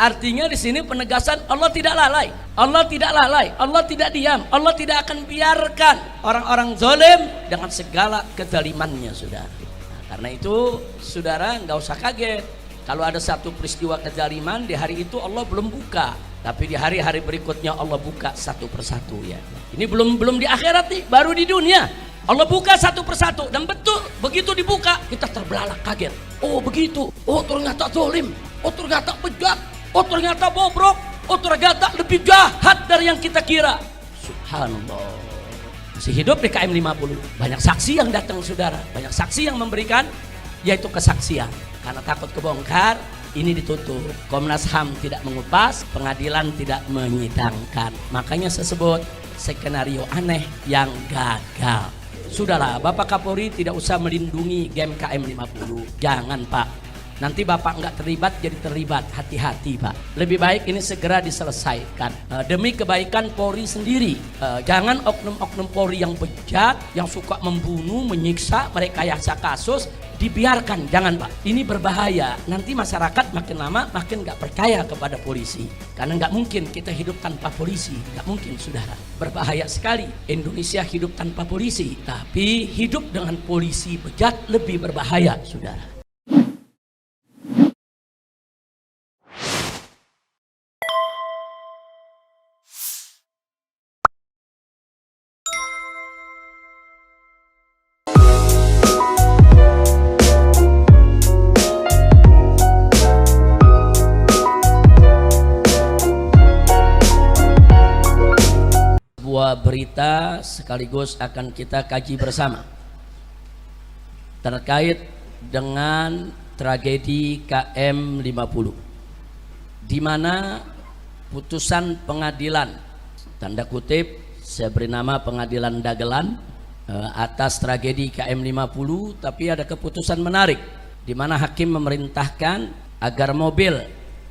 Artinya di sini penegasan Allah tidak lalai. Allah tidak lalai, Allah tidak diam. Allah tidak akan biarkan orang-orang zalim dengan segala kezalimannya, saudara. Nah, karena itu saudara nggak usah kaget kalau ada satu peristiwa kezaliman di hari itu Allah belum buka, tapi di hari-hari berikutnya Allah buka satu persatu ya. Ini belum di akhirat nih, baru di dunia. Allah buka satu persatu dan betul begitu dibuka kita terbelalak kaget. Oh begitu, oh ternyata zalim, oh ternyata bejat, oh ternyata bobrok, oh ternyata lebih jahat dari yang kita kira. Subhanallah. Masih hidup di KM 50. Banyak saksi yang datang saudara, banyak saksi yang memberikan yaitu kesaksian. Karena takut kebongkar, ini ditutup. Komnas HAM tidak mengupas, pengadilan tidak menyidangkan. Makanya saya sebut skenario aneh yang gagal. Sudahlah, Bapak Kapolri tidak usah melindungi game KM 50. Jangan Pak, nanti Bapak nggak terlibat jadi terlibat. Hati-hati Pak. Lebih baik ini segera diselesaikan demi kebaikan Polri sendiri. Jangan oknum-oknum Polri yang bejat, yang suka membunuh, menyiksa, merekayasa kasus dibiarkan. Jangan Pak, ini berbahaya. Nanti masyarakat makin lama makin nggak percaya kepada polisi. Karena nggak mungkin kita hidup tanpa polisi, nggak mungkin saudara. Berbahaya sekali Indonesia hidup tanpa polisi. Tapi hidup dengan polisi bejat lebih berbahaya saudara. Berita sekaligus akan kita kaji bersama terkait dengan tragedi KM 50 di mana putusan pengadilan tanda kutip saya beri nama pengadilan dagelan atas tragedi KM 50, tapi ada keputusan menarik di mana hakim memerintahkan agar mobil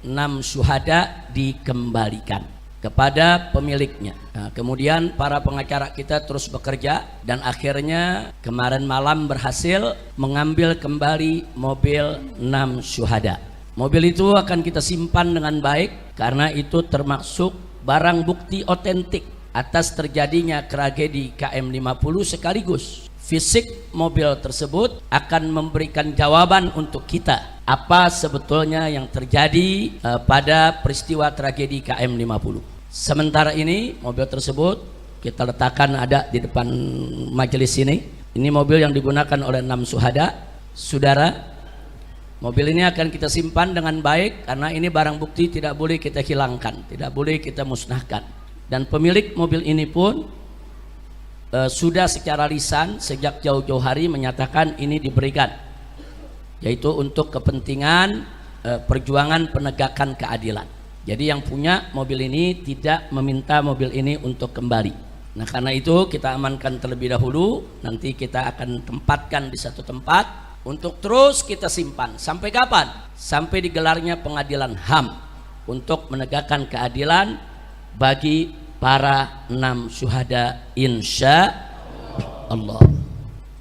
6 syuhada dikembalikan kepada pemiliknya. Nah, kemudian para pengacara kita terus bekerja dan akhirnya kemarin malam berhasil mengambil kembali mobil 6 syuhada. Mobil itu akan kita simpan dengan baik karena itu termasuk barang bukti otentik atas terjadinya tragedi KM 50 sekaligus fisik mobil tersebut akan memberikan jawaban untuk kita apa sebetulnya yang terjadi pada peristiwa tragedi KM 50. Sementara ini mobil tersebut kita letakkan ada di depan majelis ini. Ini mobil yang digunakan oleh 6 syuhada. Saudara, mobil ini akan kita simpan dengan baik karena ini barang bukti tidak boleh kita hilangkan, tidak boleh kita musnahkan. Dan pemilik mobil ini pun sudah secara lisan sejak jauh-jauh hari menyatakan ini diberikan, yaitu untuk kepentingan perjuangan penegakan keadilan. Jadi yang punya mobil ini tidak meminta mobil ini untuk kembali. Nah karena itu kita amankan terlebih dahulu. Nanti kita akan tempatkan di satu tempat untuk terus kita simpan. Sampai kapan? Sampai digelarnya pengadilan HAM untuk menegakkan keadilan bagi para 6 syuhada insya Allah.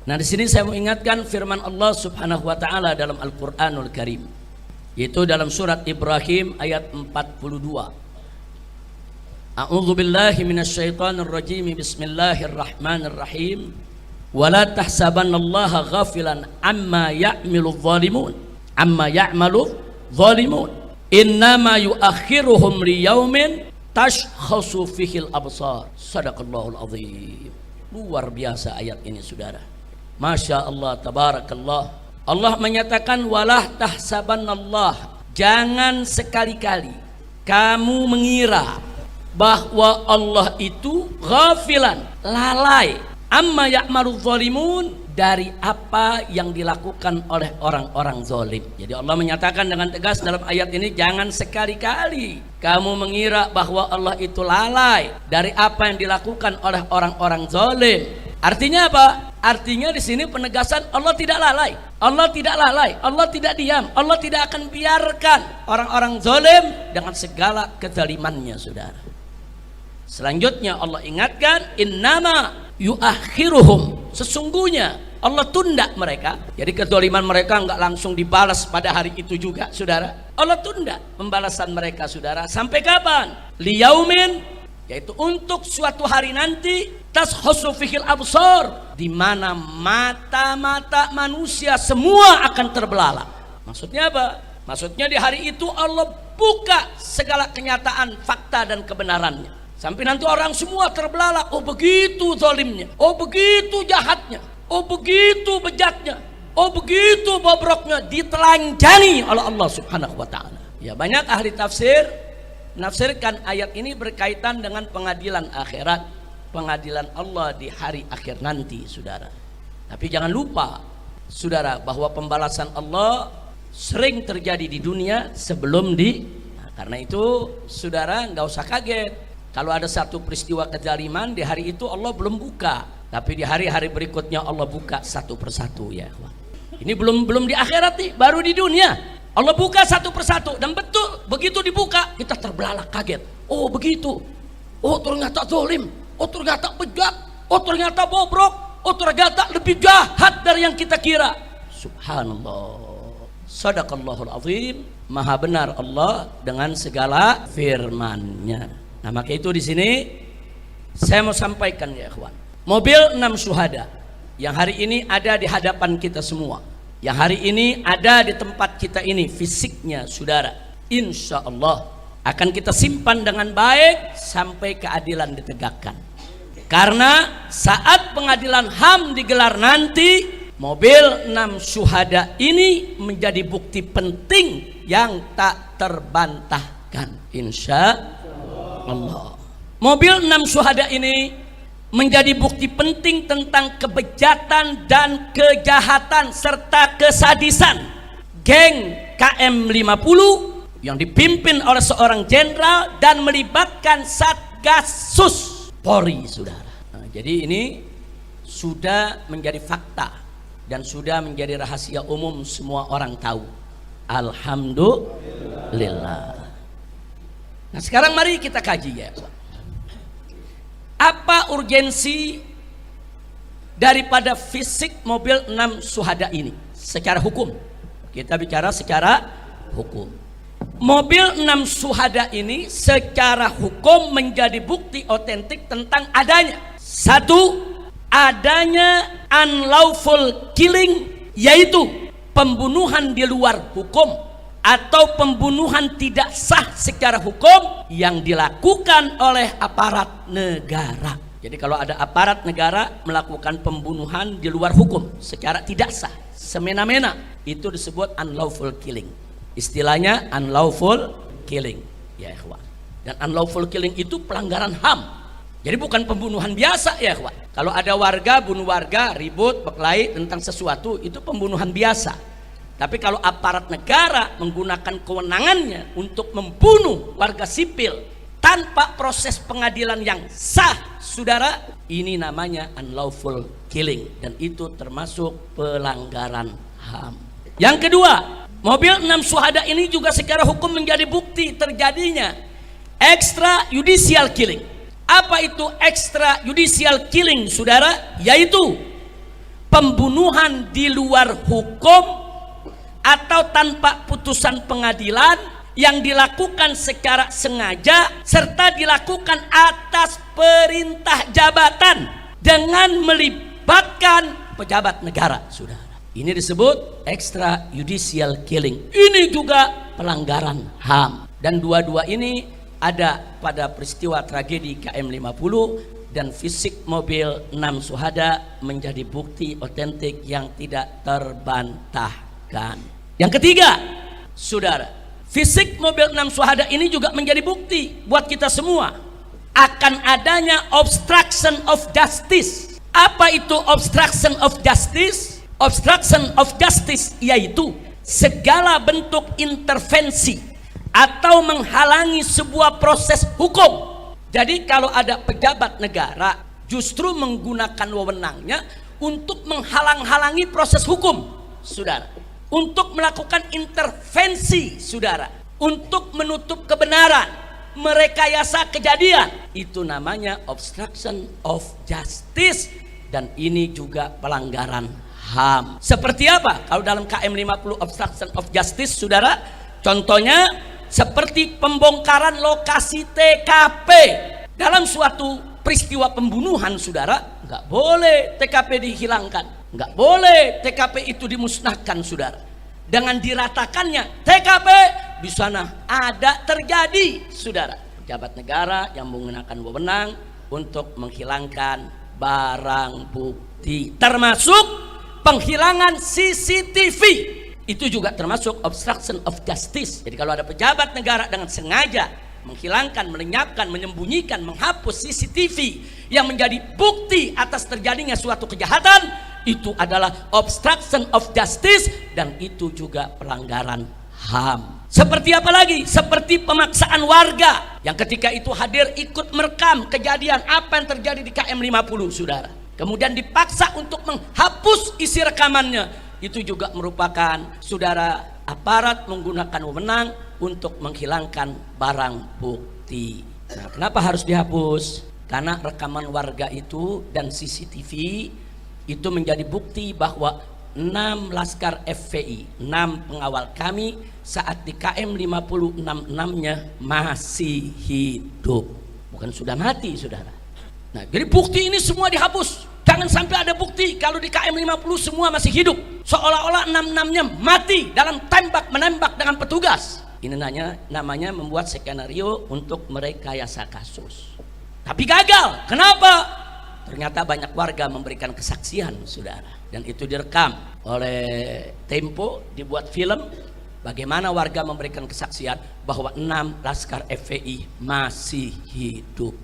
Nah di sini saya mau ingatkan firman Allah Subhanahu wa taala dalam Al-Qur'anul Karim, yaitu dalam surat Ibrahim ayat 42. A'udzu billahi minasyaitonir rajim. Bismillahirrahmanirrahim. Wala tahsabannallaha ghafilan amma ya'malu dhalimun. Innama yu'akhiruhum liyaumin tashkhasu fihil absar. Shadaqallahul azim. Luar biasa ayat ini saudara. Masya Allah, tabarakallah. Allah menyatakan walah tahsabanallah, jangan sekali-kali kamu mengira bahwa Allah itu ghafilan, lalai, amma ya'malu zalimun, dari apa yang dilakukan oleh orang-orang zalim. Jadi Allah menyatakan dengan tegas dalam ayat ini, jangan sekali-kali kamu mengira bahwa Allah itu lalai dari apa yang dilakukan oleh orang-orang zalim. Artinya apa? Artinya di sini penegasan Allah tidak lalai. Allah tidak lalai, Allah tidak diam. Allah tidak akan biarkan orang-orang zalim dengan segala kezalimannya, saudara. Selanjutnya Allah ingatkan, innama yuakhiruhum, sesungguhnya Allah tunda mereka. Jadi kezaliman mereka enggak langsung dibalas pada hari itu juga, saudara. Allah tunda pembalasan mereka, saudara. Sampai kapan? Liyaumin, yaitu untuk suatu hari nanti, tashkhasu fihil absar, di mana mata-mata manusia semua akan terbelalak. Maksudnya apa? Maksudnya di hari itu Allah buka segala kenyataan, fakta dan kebenarannya. Sampai nanti orang semua terbelalak. Oh begitu zalimnya, oh begitu jahatnya, oh begitu bejatnya, oh begitu bobroknya, ditelanjangi oleh Allah subhanahu wa ta'ala. Ya, banyak ahli tafsir menafsirkan ayat ini berkaitan dengan pengadilan akhirat, pengadilan Allah di hari akhir nanti, saudara. Tapi jangan lupa, saudara, bahwa pembalasan Allah sering terjadi di dunia sebelum karena itu, saudara, nggak usah kaget kalau ada satu peristiwa kezaliman di hari itu Allah belum buka, tapi di hari-hari berikutnya Allah buka satu persatu, ya. Ini belum di akhirat nih, baru di dunia Allah buka satu persatu, dan betul begitu dibuka kita terbelalak kaget. Oh begitu, oh ternyata zalim, oh ternyata bejat, oh ternyata bobrok, oh ternyata lebih jahat dari yang kita kira. Subhanallah, sadaqallahul azim. Maha benar Allah dengan segala firman-Nya. Nah, maka itu di sini saya mau sampaikan, ya ikhwan, mobil 6 syuhada yang hari ini ada di hadapan kita semua, yang hari ini ada di tempat kita ini fisiknya, saudara, insya Allah akan kita simpan dengan baik sampai keadilan ditegakkan. Karena saat pengadilan HAM digelar nanti, mobil 6 syuhada ini menjadi bukti penting yang tak terbantahkan, insya Allah. Mobil 6 syuhada ini menjadi bukti penting tentang kebejatan dan kejahatan serta kesadisan geng KM50 yang dipimpin oleh seorang jenderal dan melibatkan Satgasus Polri, saudara. Nah, jadi ini sudah menjadi fakta dan sudah menjadi rahasia umum, semua orang tahu. Alhamdulillah. Nah, sekarang mari kita kaji, ya. Apa urgensi daripada fisik mobil 6 syuhada ini secara hukum? Kita bicara secara hukum. Mobil 6 syuhada ini secara hukum menjadi bukti otentik tentang adanya, satu, adanya unlawful killing, yaitu pembunuhan di luar hukum atau pembunuhan tidak sah secara hukum yang dilakukan oleh aparat negara. Jadi kalau ada aparat negara melakukan pembunuhan di luar hukum secara tidak sah, semena-mena, itu disebut unlawful killing. Istilahnya unlawful killing, ya ikhwan. Dan unlawful killing itu pelanggaran HAM. Jadi bukan pembunuhan biasa, ya ikhwan. Kalau ada warga bunuh warga, ribut, berkelahi tentang sesuatu, itu pembunuhan biasa. Tapi kalau aparat negara menggunakan kewenangannya untuk membunuh warga sipil tanpa proses pengadilan yang sah, saudara, ini namanya unlawful killing, dan itu termasuk pelanggaran HAM. Yang kedua, mobil 6 syuhada ini juga secara hukum menjadi bukti terjadinya extrajudicial killing. Apa itu extrajudicial killing, saudara? Yaitu pembunuhan di luar hukum atau tanpa putusan pengadilan yang dilakukan secara sengaja serta dilakukan atas perintah jabatan dengan melibatkan pejabat negara, saudara. Ini disebut extrajudicial killing. Ini juga pelanggaran HAM, dan dua-dua ini ada pada peristiwa tragedi KM50, dan fisik mobil 6 syuhada menjadi bukti otentik yang tidak terbantahkan. Yang ketiga, saudara, fisik mobil 6 syuhada ini juga menjadi bukti buat kita semua akan adanya obstruction of justice. Apa itu obstruction of justice? Obstruction of justice yaitu segala bentuk intervensi atau menghalangi sebuah proses hukum. Jadi kalau ada pejabat negara justru menggunakan wewenangnya untuk menghalang-halangi proses hukum, saudara, untuk melakukan intervensi, saudara, untuk menutup kebenaran, merekayasa kejadian, itu namanya obstruction of justice, dan ini juga pelanggaran HAM. Seperti apa? Kalau dalam KM50 obstruction of justice, saudara, Contohnya seperti pembongkaran lokasi TKP. Dalam suatu peristiwa pembunuhan, saudara, nggak boleh TKP dihilangkan, nggak boleh TKP itu dimusnahkan, saudara. Dengan diratakannya TKP, di sana ada terjadi, saudara, pejabat negara yang menggunakan wewenang untuk menghilangkan barang bukti, termasuk penghilangan CCTV. Itu juga termasuk obstruction of justice. Jadi kalau ada pejabat negara dengan sengaja menghilangkan, melenyapkan, menyembunyikan, menghapus CCTV yang menjadi bukti atas terjadinya suatu kejahatan, itu adalah obstruction of justice, dan itu juga pelanggaran HAM. Seperti apa lagi? Seperti pemaksaan warga yang ketika itu hadir ikut merekam kejadian apa yang terjadi di KM 50, saudara. Kemudian dipaksa untuk menghapus isi rekamannya. Itu juga merupakan, saudara, aparat menggunakan wewenang untuk menghilangkan barang bukti. Nah, kenapa harus dihapus? Karena rekaman warga itu dan CCTV itu menjadi bukti bahwa 6 laskar FPI, 6 pengawal kami saat di KM 50, 6-6-nya masih hidup, bukan sudah mati, saudara. Nah, jadi bukti ini semua dihapus. Jangan sampai ada bukti kalau di KM 50 semua masih hidup, seolah-olah 6-6-nya mati dalam tembak menembak dengan petugas. Ini namanya membuat skenario untuk merekayasa kasus. Tapi gagal. Kenapa? Ternyata banyak warga memberikan kesaksian, saudara, dan itu direkam oleh Tempo, dibuat film bagaimana warga memberikan kesaksian bahwa 6 laskar FPI masih hidup.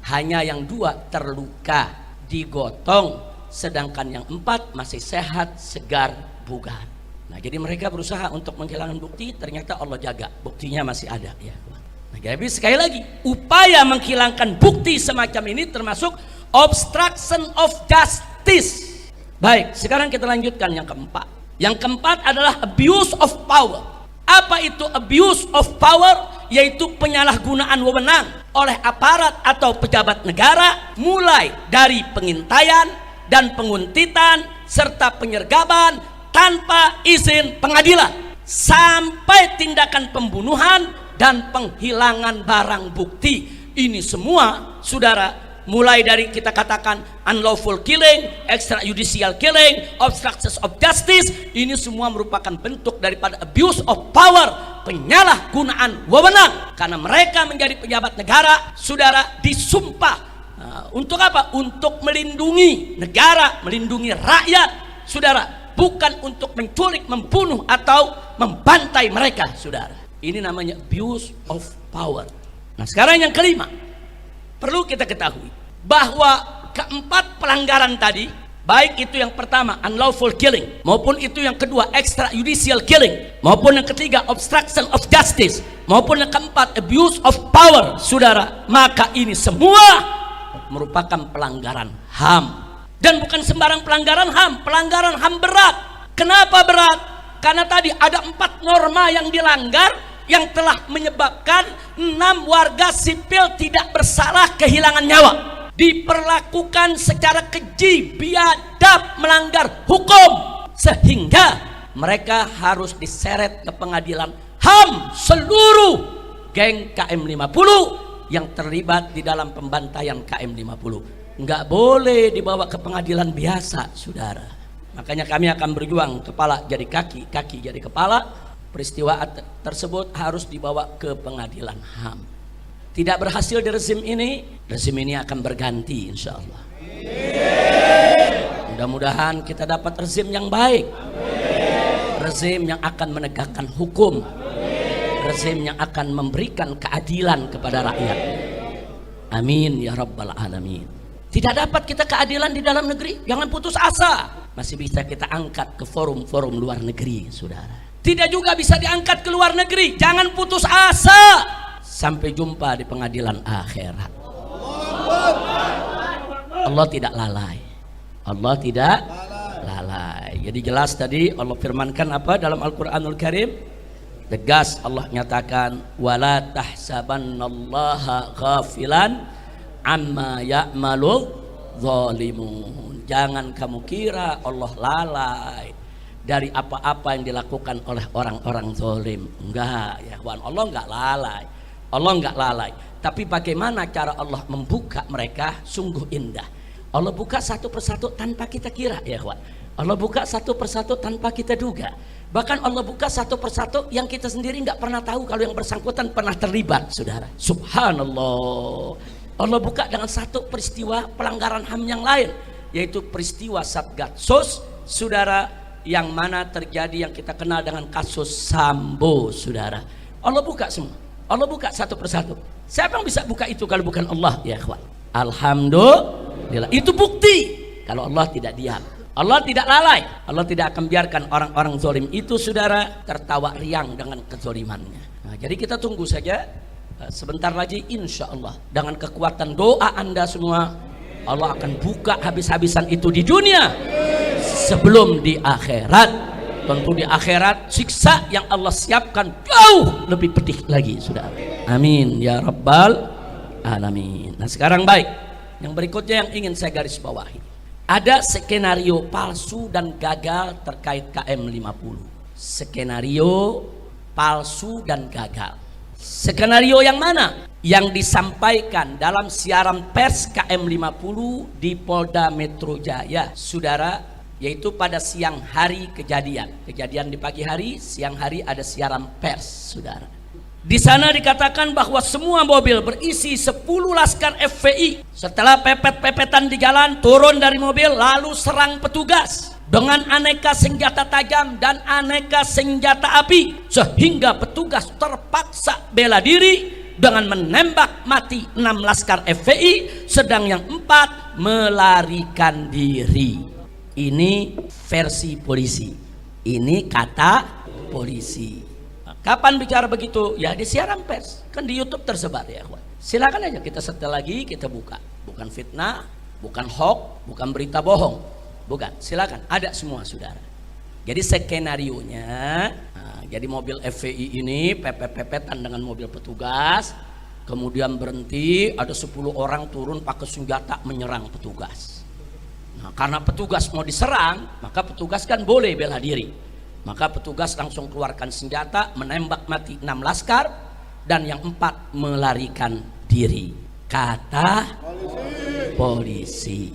Hanya yang 2 terluka, digotong, sedangkan yang 4 masih sehat, segar, bugar. Nah, jadi mereka berusaha untuk menghilangkan bukti, ternyata Allah jaga, buktinya masih ada, ya. Nah, jadi sekali lagi, upaya menghilangkan bukti semacam ini termasuk obstruction of justice. Baik, sekarang kita lanjutkan yang keempat. Yang keempat adalah abuse of power. Apa itu abuse of power? Yaitu penyalahgunaan wewenang oleh aparat atau pejabat negara, mulai dari pengintaian dan penguntitan serta penyergapan tanpa izin pengadilan, sampai tindakan pembunuhan dan penghilangan barang bukti. Ini semua, saudara, mulai dari kita katakan unlawful killing, extrajudicial killing, obstruction of justice, ini semua merupakan bentuk daripada abuse of power, penyalahgunaan wewenang. Karena mereka menjadi pejabat negara, saudara, disumpah untuk apa? Untuk melindungi negara, melindungi rakyat, saudara, bukan untuk menculik, membunuh atau membantai mereka, saudara. Ini namanya abuse of power. Nah, sekarang yang kelima, perlu kita ketahui bahwa keempat pelanggaran tadi, baik itu yang pertama unlawful killing, maupun itu yang kedua extrajudicial killing, maupun yang ketiga obstruction of justice, maupun yang keempat abuse of power, saudara, maka ini semua merupakan pelanggaran HAM. Dan bukan sembarang pelanggaran HAM, pelanggaran HAM berat. Kenapa berat? Karena tadi ada 4 norma yang dilanggar, yang telah menyebabkan 6 warga sipil tidak bersalah kehilangan nyawa, diperlakukan secara keji, biadab, melanggar hukum, sehingga mereka harus diseret ke pengadilan HAM seluruh geng KM 50 yang terlibat di dalam pembantaian KM 50. Nggak boleh dibawa ke pengadilan biasa, saudara. Makanya kami akan berjuang kepala jadi kaki, kaki jadi kepala. Peristiwa tersebut harus dibawa ke pengadilan HAM. Tidak berhasil di rezim ini akan berganti, insya Allah. Mudah-mudahan kita dapat rezim yang baik, rezim yang akan menegakkan hukum, rezim yang akan memberikan keadilan kepada rakyat. Amin ya rabbal alamin. Tidak dapat kita keadilan di dalam negeri, jangan putus asa. Masih bisa kita angkat ke forum-forum luar negeri, saudara. Tidak juga bisa diangkat ke luar negeri, jangan putus asa. Sampai jumpa di pengadilan akhirat. Allah tidak lalai. Allah tidak lalai. Jadi jelas tadi Allah firmankan apa dalam Al-Quranul Karim? Tegas Allah nyatakan, wala tahsabannallaha ghafilan amma ya'malu zalimun. Jangan kamu kira Allah lalai dari apa-apa yang dilakukan oleh orang-orang zalim. Enggak ya kawan, Allah enggak lalai. Allah enggak lalai. Tapi bagaimana cara Allah membuka mereka sungguh indah. Allah buka satu persatu tanpa kita kira ya kawan. Allah buka satu persatu tanpa kita duga. Bahkan Allah buka satu persatu yang kita sendiri nggak pernah tahu kalau yang bersangkutan pernah terlibat, saudara. Subhanallah. Allah buka dengan satu peristiwa pelanggaran HAM yang lain, yaitu peristiwa Satgasus, saudara, yang mana terjadi yang kita kenal dengan kasus Sambo, saudara. Allah buka semua. Allah buka satu persatu. Siapa yang bisa buka itu kalau bukan Allah ya kawan? Alhamdulillah. Itu bukti kalau Allah tidak diam. Allah tidak lalai. Allah tidak akan biarkan orang-orang zalim itu, saudara, tertawa riang dengan kezalimannya. Nah, jadi kita tunggu saja. Sebentar lagi insya Allah dengan kekuatan doa Anda semua, Allah akan buka habis-habisan itu di dunia sebelum di akhirat. Tentu di akhirat siksa yang Allah siapkan jauh lebih pedih lagi, saudara. Amin ya rabbal alamin. Nah sekarang baik, yang berikutnya yang ingin saya garis bawahi. Ada skenario palsu dan gagal terkait KM50. Skenario palsu dan gagal. Skenario yang mana? Yang disampaikan dalam siaran pers KM50 di Polda Metro Jaya, saudara, yaitu pada siang hari kejadian. Kejadian di pagi hari, siang hari ada siaran pers, saudara. Di sana dikatakan bahwa semua mobil berisi 10 laskar FPI setelah pepet-pepetan di jalan turun dari mobil lalu serang petugas dengan aneka senjata tajam dan aneka senjata api, sehingga petugas terpaksa bela diri dengan menembak mati 6 laskar FPI, sedang yang 4 melarikan diri. Ini versi polisi, ini kata polisi. Kapan bicara begitu? Ya di siaran pers, kan di YouTube tersebar ya kawan. Silakan aja kita setel lagi, kita buka. Bukan fitnah, bukan hoax, bukan berita bohong, bukan. Silakan, ada semua saudara. Jadi skenarionya, jadi mobil FPI ini pepet-pepetan dengan mobil petugas, kemudian berhenti, ada 10 orang turun pakai senjata menyerang petugas. Nah, karena petugas mau diserang, maka petugas kan boleh bela diri. Maka petugas langsung keluarkan senjata, menembak mati 6 laskar dan yang 4 melarikan diri, kata polisi.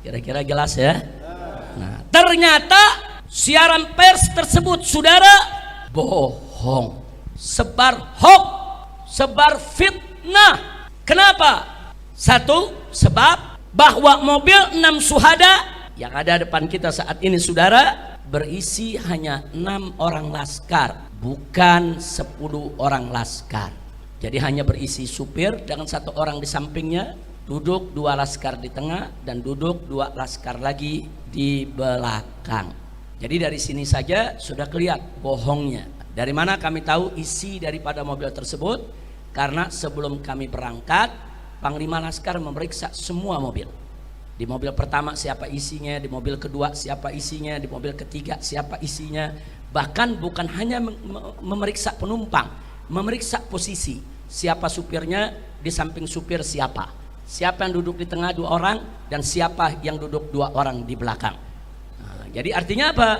Kira-kira jelas ya? Nah, ternyata siaran pers tersebut, saudara, bohong, sebar hoax, sebar fitnah. Kenapa? Satu, sebab bahwa mobil 6 syuhada yang ada depan kita saat ini, saudara, berisi hanya 6 orang laskar, bukan 10 orang laskar. Jadi hanya berisi supir dengan 1 orang di sampingnya, duduk 2 laskar di tengah dan duduk 2 laskar lagi di belakang. Jadi dari sini saja sudah kelihatan bohongnya. Dari mana kami tahu isi daripada mobil tersebut? Karena sebelum kami berangkat, Panglima Laskar memeriksa semua mobil. Di mobil pertama siapa isinya, di mobil kedua siapa isinya, di mobil ketiga siapa isinya. Bahkan bukan hanya memeriksa penumpang, memeriksa posisi, siapa supirnya, di samping supir siapa, siapa yang duduk di tengah 2 orang, dan siapa yang duduk 2 orang di belakang. Nah, jadi artinya apa?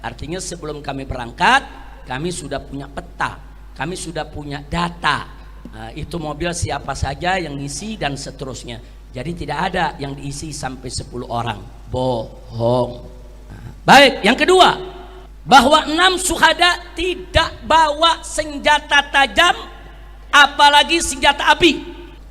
Artinya sebelum kami berangkat, kami sudah punya peta, kami sudah punya data. Nah, itu mobil siapa saja yang ngisi dan seterusnya. Jadi tidak ada yang diisi sampai 10 orang. Bohong. Nah, baik, yang kedua, bahwa 6 syuhada tidak bawa senjata tajam, apalagi senjata api.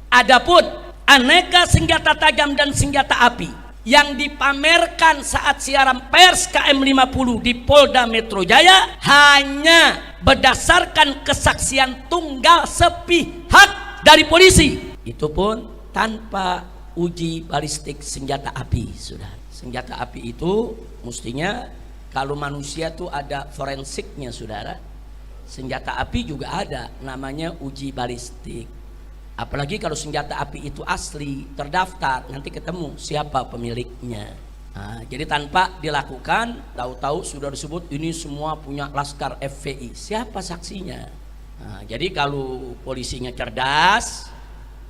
Adapun aneka senjata tajam dan senjata api yang dipamerkan saat siaran pers KM50 di Polda Metro Jaya hanya berdasarkan kesaksian tunggal sepihak dari polisi. Itu pun tanpa uji balistik senjata api, sudah. Senjata api itu mestinya kalau manusia tuh ada forensiknya, saudara. Senjata api juga ada namanya uji balistik. Apalagi kalau senjata api itu asli, terdaftar, nanti ketemu siapa pemiliknya. Nah, jadi tanpa dilakukan, tahu-tahu sudah disebut ini semua punya laskar FPI. Siapa saksinya? Nah, jadi kalau polisinya cerdas,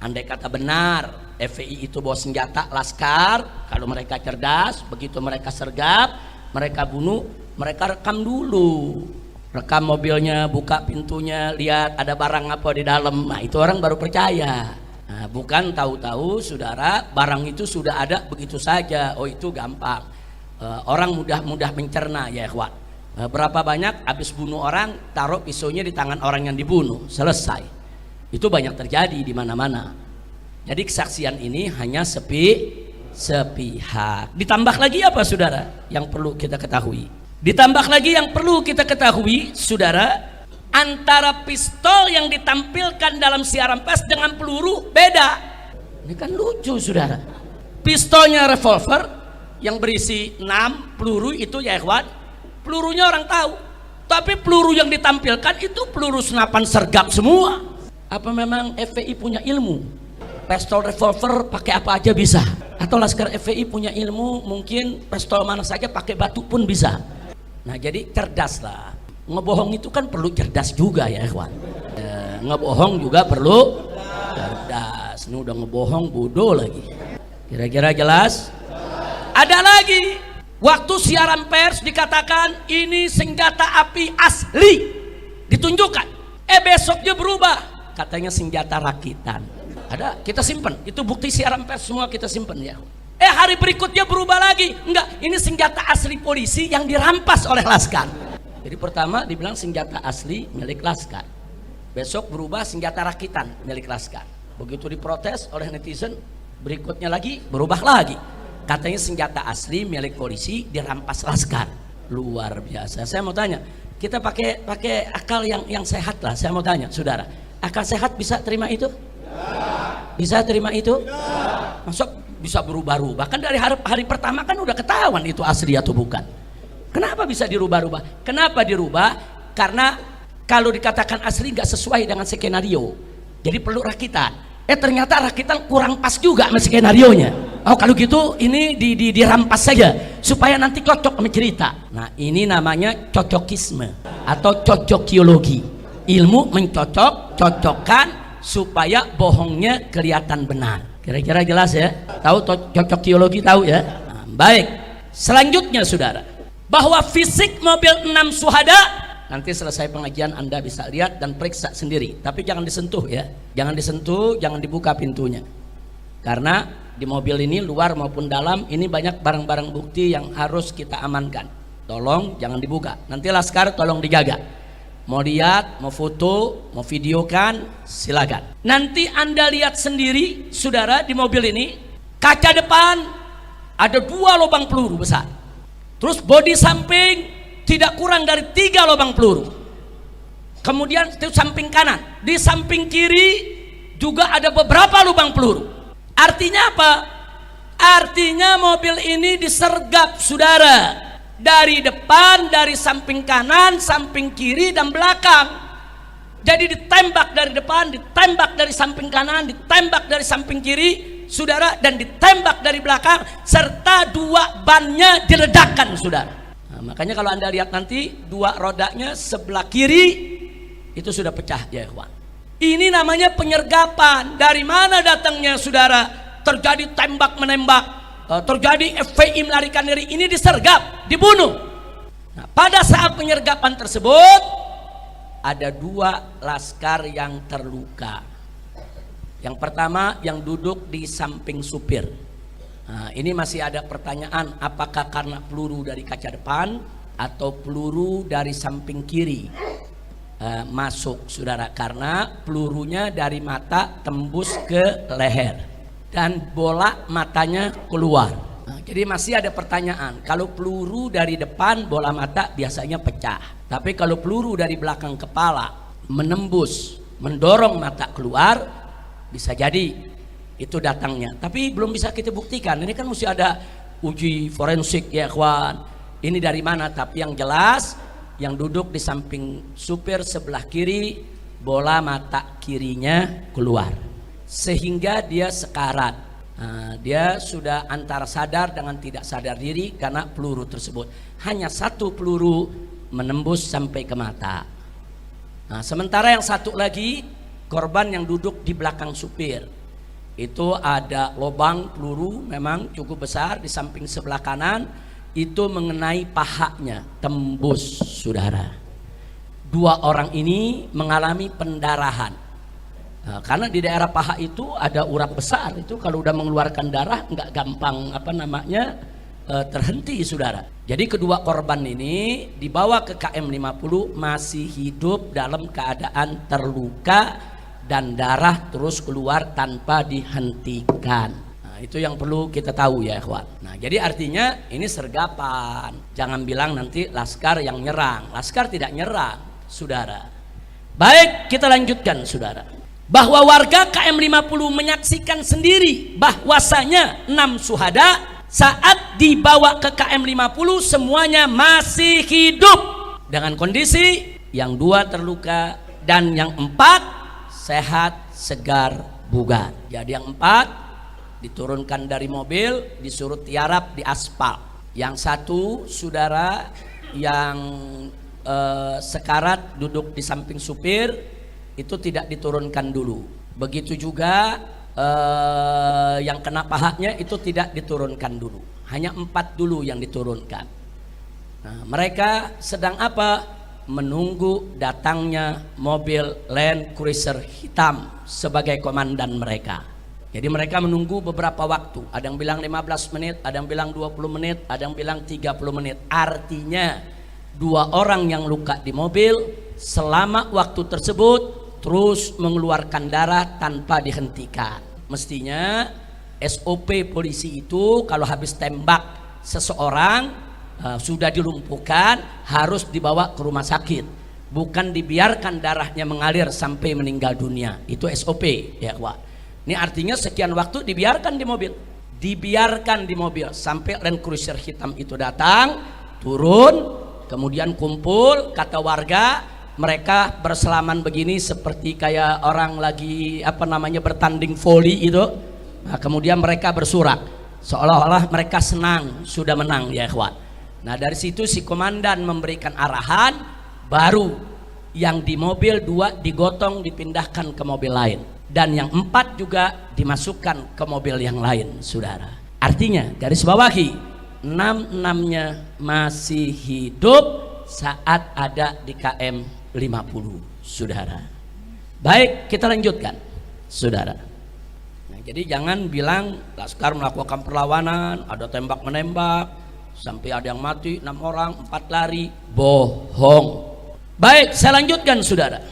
andai kata benar FPI itu bawa senjata laskar, kalau mereka cerdas, begitu mereka sergap, mereka bunuh, Mereka rekam dulu, rekam mobilnya, buka pintunya, lihat ada barang apa di dalam. Nah, itu orang baru percaya. Nah, bukan tahu-tahu saudara barang itu sudah ada begitu saja. Oh, itu gampang. Orang mudah mencerna ya ikhwan. Berapa banyak habis bunuh orang, taruh pisaunya di tangan orang yang dibunuh, selesai. Itu banyak terjadi di mana-mana. Jadi kesaksian ini hanya sepihak. Ditambah lagi apa saudara yang perlu kita ketahui? Ditambah lagi yang perlu kita ketahui saudara, antara pistol yang ditampilkan dalam siaran pers dengan peluru beda. Ini kan lucu saudara. Pistolnya revolver yang berisi 6 peluru itu ya ikhwan, pelurunya orang tahu, tapi peluru yang ditampilkan itu peluru senapan sergap semua. Apa memang FPI punya ilmu? Pistol revolver pakai apa aja bisa? Atau Laskar FPI punya ilmu mungkin pistol mana saja pakai batu pun bisa? Nah, jadi cerdas lah. Ngebohong itu kan perlu cerdas juga ya ikhwan. Ngebohong juga perlu cerdas. Ini udah ngebohong bodoh lagi. Kira-kira jelas? Ada lagi, waktu siaran pers dikatakan ini senjata api asli, ditunjukkan. Besoknya berubah, katanya senjata rakitan. Ada, kita simpen. Itu bukti siaran pers semua kita simpen ya. Hari berikutnya berubah lagi. Enggak, ini senjata asli polisi yang dirampas oleh Laskar. Jadi pertama dibilang senjata asli milik Laskar. Besok berubah senjata rakitan milik Laskar. Begitu diprotes oleh netizen, berikutnya lagi berubah lagi. Katanya senjata asli milik polisi dirampas Laskar. Luar biasa. Saya mau tanya, kita pakai akal yang sehat lah. Saya mau tanya, saudara, akal sehat bisa terima itu? Bisa terima itu? Masuk bisa berubah-ubah. Kan dari hari pertama kan udah ketahuan itu asli atau bukan. Kenapa bisa dirubah-ubah? Kenapa dirubah? Karena kalau dikatakan asli nggak sesuai dengan skenario, jadi perlu rakitan. Ternyata rakitan kurang pas juga sama skenarionya. Oh, kalau gitu ini dirampas saja supaya nanti cocok sama cerita. Nah, ini namanya cocokisme atau cocokiologi. Ilmu mencocok-cocokkan supaya bohongnya kelihatan benar. Kira-kira jelas ya? Tahu cocokiologi, tahu ya? Nah, baik. Selanjutnya saudara, bahwa fisik mobil 6 syuhada, nanti selesai pengajian Anda bisa lihat dan periksa sendiri. Tapi jangan disentuh ya. Jangan disentuh, jangan dibuka pintunya. Karena di mobil ini luar maupun dalam ini banyak barang-barang bukti yang harus kita amankan. Tolong jangan dibuka. Nanti Laskar tolong dijaga. Mau lihat, mau foto, mau videokan, silakan. Nanti Anda lihat sendiri, saudara, di mobil ini kaca depan ada 2 lubang peluru besar. Terus bodi samping tidak kurang dari 3 lubang peluru. Kemudian itu samping kanan, di samping kiri juga ada beberapa lubang peluru. Artinya apa? Artinya mobil ini disergap saudara, dari depan, dari samping kanan, samping kiri dan belakang. Jadi ditembak dari depan, ditembak dari samping kanan, ditembak dari samping kiri saudara, dan ditembak dari belakang, serta 2 bannya diledakkan saudara. Nah, makanya kalau Anda lihat nanti 2 rodanya sebelah kiri itu sudah pecah ya ikhwan. Ini namanya penyergapan. Dari mana datangnya saudara? Terjadi tembak menembak, terjadi FPI melarikan diri, ini disergap, dibunuh. Nah, pada saat penyergapan tersebut ada 2 laskar yang terluka. Yang pertama yang duduk di samping supir. Nah, ini masih ada pertanyaan, apakah karena peluru dari kaca depan atau peluru dari samping kiri masuk saudara, karena pelurunya dari mata tembus ke leher dan bola matanya keluar. Nah, jadi masih ada pertanyaan, kalau peluru dari depan bola mata biasanya pecah, tapi kalau peluru dari belakang kepala menembus, mendorong mata keluar, bisa jadi itu datangnya. Tapi belum bisa kita buktikan, ini kan mesti ada uji forensik ya kawan, ini dari mana. Tapi yang jelas yang duduk di samping supir sebelah kiri, bola mata kirinya keluar sehingga dia sekarat. Nah, dia sudah antara sadar dengan tidak sadar diri karena peluru tersebut. Hanya 1 peluru menembus sampai ke mata. Nah, sementara yang satu lagi korban yang duduk di belakang supir, itu ada lubang peluru memang cukup besar di samping sebelah kanan, itu mengenai pahanya, tembus, saudara. Dua orang ini mengalami pendarahan. Nah, karena di daerah paha itu ada urat besar, itu kalau udah mengeluarkan darah nggak gampang terhenti, saudara. Jadi kedua korban ini dibawa ke KM 50 masih hidup dalam keadaan terluka dan darah terus keluar tanpa dihentikan. Nah, itu yang perlu kita tahu ya, ikhwan. Nah, jadi artinya ini sergapan. Jangan bilang nanti Laskar yang nyerang. Laskar tidak nyerang, saudara. Baik, kita lanjutkan, saudara. Bahwa warga KM 50 menyaksikan sendiri bahwasanya 6 syuhada saat dibawa ke KM 50 semuanya masih hidup dengan kondisi yang 2 terluka dan yang 4 sehat, segar, bugar. Jadi yang 4 diturunkan dari mobil, disuruh tiarap di aspal. Yang 1 saudara yang sekarat duduk di samping supir itu tidak diturunkan dulu. Begitu juga yang kena pahanya itu tidak diturunkan dulu. Hanya 4 dulu yang diturunkan. Nah, mereka sedang apa? Menunggu datangnya mobil Land Cruiser hitam sebagai komandan mereka. Jadi mereka menunggu beberapa waktu. Ada yang bilang 15 menit, ada yang bilang 20 menit, ada yang bilang 30 menit. Artinya 2 orang yang luka di mobil selama waktu tersebut terus mengeluarkan darah tanpa dihentikan. Mestinya SOP polisi itu kalau habis tembak seseorang sudah dilumpuhkan harus dibawa ke rumah sakit, bukan dibiarkan darahnya mengalir sampai meninggal dunia. Itu SOP ya, Wak. Ini artinya sekian waktu dibiarkan di mobil sampai Land Cruiser hitam itu datang, turun, kemudian kumpul, kata warga. Mereka berselaman begini seperti kayak orang lagi bertanding voli itu. Nah, kemudian mereka bersorak seolah-olah mereka senang sudah menang ya, ikhwan. Nah, dari situ si komandan memberikan arahan, baru yang di mobil 2 digotong dipindahkan ke mobil lain dan yang 4 juga dimasukkan ke mobil yang lain, saudara. Artinya garis bawahi 6-6-nya masih hidup saat ada di KM 50, saudara. Baik, kita lanjutkan, saudara. Nah, jadi jangan bilang Laskar melakukan perlawanan, ada tembak menembak, sampai ada yang mati 6 orang, 4 lari, bohong. Baik, saya lanjutkan, saudara.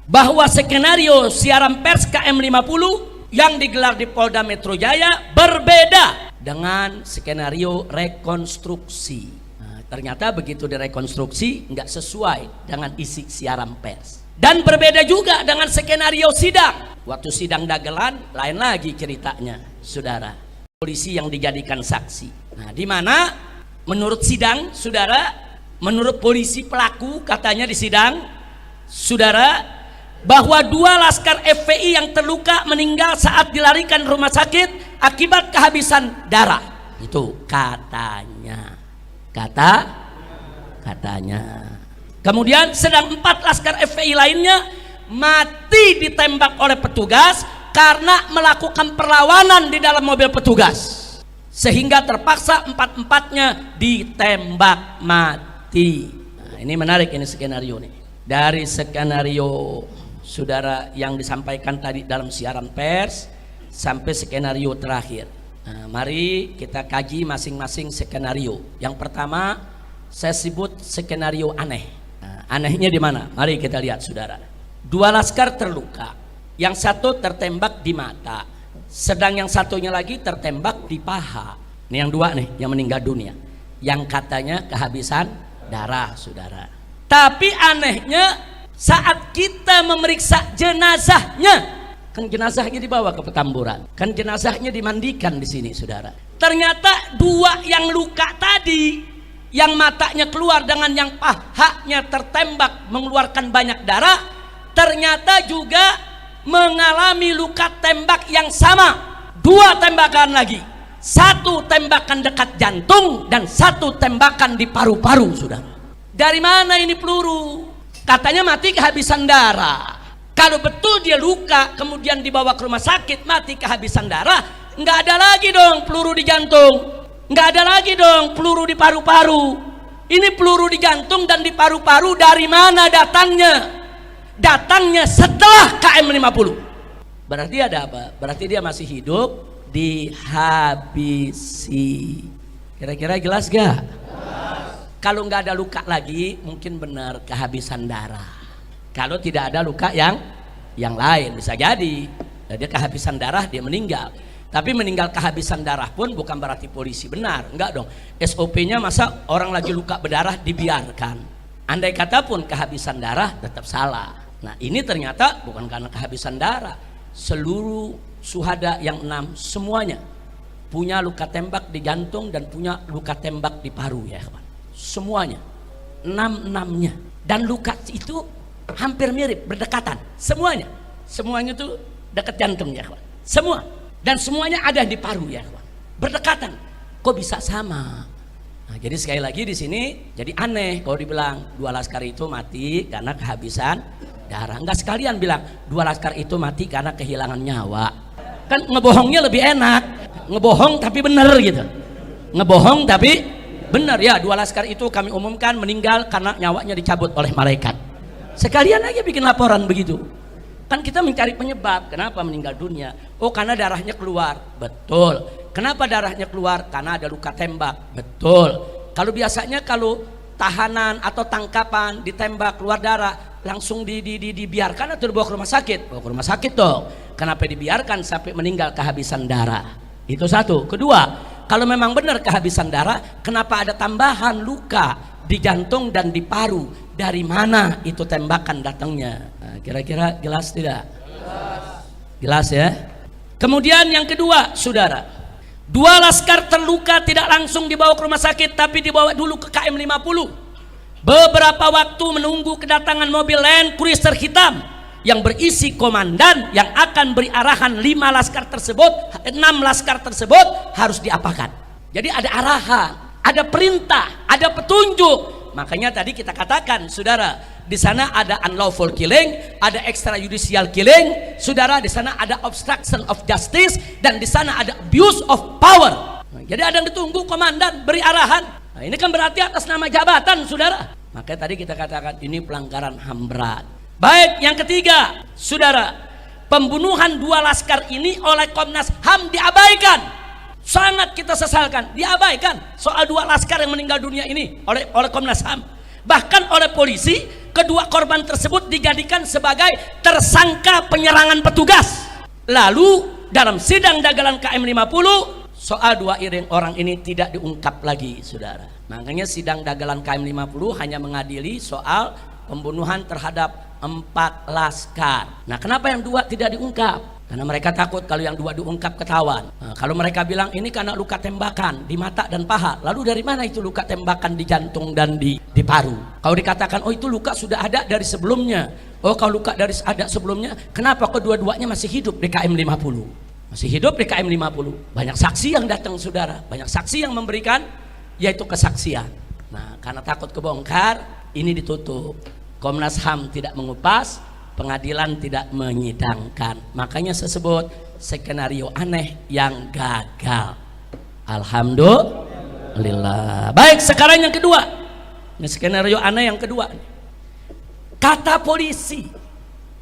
Bahwa skenario siaran pers KM 50 yang digelar di Polda Metro Jaya berbeda dengan skenario rekonstruksi. Ternyata begitu direkonstruksi nggak sesuai dengan isi siaran pers. Dan berbeda juga dengan skenario sidang. Waktu sidang dagelan lain lagi ceritanya, saudara. Polisi yang dijadikan saksi. Nah, di mana menurut sidang, saudara, menurut polisi pelaku katanya di sidang, saudara, bahwa 2 laskar FPI yang terluka meninggal saat dilarikan rumah sakit akibat kehabisan darah. Itu katanya. Katanya. Kemudian sedang 4 laskar FPI lainnya mati ditembak oleh petugas karena melakukan perlawanan di dalam mobil petugas, sehingga terpaksa 4-4-nya ditembak mati. Nah, ini menarik, ini skenario nih. Dari skenario saudara yang disampaikan tadi dalam siaran pers sampai skenario terakhir. Nah, mari kita kaji masing-masing skenario. Yang pertama saya sebut skenario aneh. Nah, anehnya di mana? Mari kita lihat, saudara. 2 laskar terluka, yang 1 tertembak di mata, sedang yang satunya lagi tertembak di paha. Ini yang 2 nih yang meninggal dunia, yang katanya kehabisan darah, saudara. Tapi anehnya saat kita memeriksa jenazahnya, kan jenazahnya dibawa ke Petamburan, kan jenazahnya dimandikan di sini, saudara. Ternyata 2 yang luka tadi, yang matanya keluar dengan yang pahanya tertembak mengeluarkan banyak darah, ternyata juga mengalami luka tembak yang sama. 2 tembakan lagi, 1 tembakan dekat jantung dan 1 tembakan di paru-paru, saudara. Dari mana ini peluru? Katanya mati kehabisan darah. Kalau betul dia luka kemudian dibawa ke rumah sakit mati kehabisan darah, nggak ada lagi dong peluru di jantung. Nggak ada lagi dong peluru di paru-paru. Ini peluru di jantung dan di paru-paru dari mana datangnya? Datangnya setelah KM 50. Berarti ada apa? Berarti dia masih hidup, dihabisi. Kira-kira jelas gak? Kalau nggak ada luka lagi, mungkin benar kehabisan darah. Kalau tidak ada luka yang lain, bisa jadi dia kehabisan darah, dia meninggal. Tapi meninggal kehabisan darah pun bukan berarti polisi benar, enggak dong. SOP-nya masa orang lagi luka berdarah dibiarkan. Andai kata pun kehabisan darah tetap salah. Nah ini ternyata bukan karena kehabisan darah. Seluruh syuhada yang 6 semuanya punya luka tembak di jantung dan punya luka tembak di paru ya kawan. Semuanya 6-6-nya. Dan luka itu hampir mirip, berdekatan. Semuanya tuh dekat jantung ya kawan. Semua. Dan semuanya ada di paru ya kawan. Berdekatan. Kok bisa sama? Nah, jadi sekali lagi di sini jadi aneh kalau dibilang 2 laskar itu mati karena kehabisan darah. Enggak sekalian bilang 2 laskar itu mati karena kehilangan nyawa. Kan ngebohongnya lebih enak. Ngebohong tapi benar gitu. Ngebohong tapi benar ya. 2 laskar itu kami umumkan meninggal karena nyawanya dicabut oleh malaikat. Sekalian aja bikin laporan begitu. Kan kita mencari penyebab kenapa meninggal dunia. Oh karena darahnya keluar. Betul. Kenapa darahnya keluar? Karena ada luka tembak. Betul. Kalau biasanya kalau tahanan atau tangkapan ditembak keluar darah langsung dibiarkan atau dibawa ke rumah sakit? Bawa ke rumah sakit dong. Kenapa dibiarkan sampai meninggal kehabisan darah? Itu satu. Kedua, kalau memang benar kehabisan darah, kenapa ada tambahan luka di jantung dan di paru? Dari mana itu tembakan datangnya? Nah, kira-kira jelas tidak? Jelas ya. Kemudian yang kedua, saudara, 2 laskar terluka tidak langsung dibawa ke rumah sakit, tapi dibawa dulu ke KM 50. Beberapa waktu menunggu kedatangan mobil Land Cruiser hitam yang berisi komandan yang akan beri arahan 5 laskar tersebut, 6 laskar tersebut harus diapakan. Jadi ada arahan, ada perintah, ada petunjuk. Makanya tadi kita katakan, saudara, di sana ada unlawful killing, ada extrajudicial killing, saudara, di sana ada obstruction of justice, dan di sana ada abuse of power. Nah, jadi ada yang ditunggu komandan beri arahan. Nah, ini kan berarti atas nama jabatan, saudara. Makanya tadi kita katakan ini pelanggaran HAM berat. Baik, yang ketiga, saudara, pembunuhan 2 laskar ini oleh Komnas HAM diabaikan. Sangat kita sesalkan, diabaikan soal 2 laskar yang meninggal dunia ini oleh Komnas HAM. Bahkan oleh polisi, kedua korban tersebut dijadikan sebagai tersangka penyerangan petugas. Lalu dalam sidang dagelan KM 50, soal 2 orang ini tidak diungkap lagi, saudara. Makanya sidang dagelan KM 50 hanya mengadili soal pembunuhan terhadap 4 laskar. Nah, kenapa yang 2 tidak diungkap? Karena mereka takut kalau yang 2 diungkap ketahuan. Nah, kalau mereka bilang ini karena luka tembakan di mata dan paha, lalu dari mana itu luka tembakan di jantung dan di paru? Kalau dikatakan oh itu luka sudah ada dari sebelumnya. Oh kalau luka dari ada sebelumnya, kenapa kedua-duanya masih hidup di KM 50? Masih hidup di KM 50. Banyak saksi yang datang, saudara. Banyak saksi yang memberikan yaitu kesaksian. Nah, karena takut kebongkar, ini ditutup. Komnas HAM tidak mengupas, pengadilan tidak menyidangkan. Makanya sebut skenario aneh yang gagal. Alhamdulillah. Baik, sekarang yang kedua. Ini skenario aneh yang kedua. Kata polisi.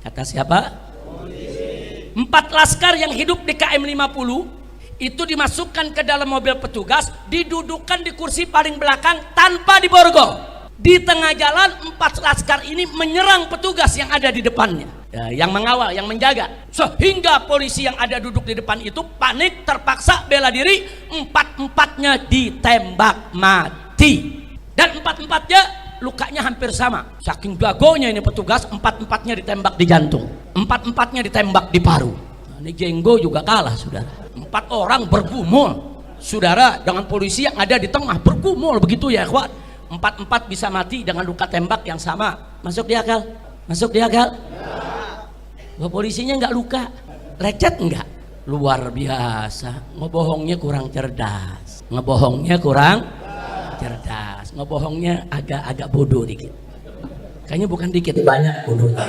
Kata siapa? Polisi. 4 laskar yang hidup di KM 50 itu dimasukkan ke dalam mobil petugas, didudukkan di kursi paling belakang tanpa diborgol. Di tengah jalan 4 laskar ini menyerang petugas yang ada di depannya, ya, yang mengawal, yang menjaga, sehingga polisi yang ada duduk di depan itu panik, terpaksa bela diri. 4-4-nya ditembak mati, dan 4-4-nya lukanya hampir sama. Saking jagonya ini petugas, 4-4-nya ditembak di jantung, 4-4-nya ditembak di paru. Nah, ini jenggo juga kalah, saudara. 4 orang bergumul, saudara, dengan polisi yang ada di tengah bergumul begitu ya, kawan. 4-4 bisa mati dengan luka tembak yang sama. Masuk di akal? Masuk di akal? Ya. Polisinya nggak luka, lecet nggak? Luar biasa. Ngebohongnya kurang cerdas. Ngebohongnya kurang cerdas. Ngebohongnya agak bodoh dikit. Kayaknya bukan dikit, banyak bodohnya.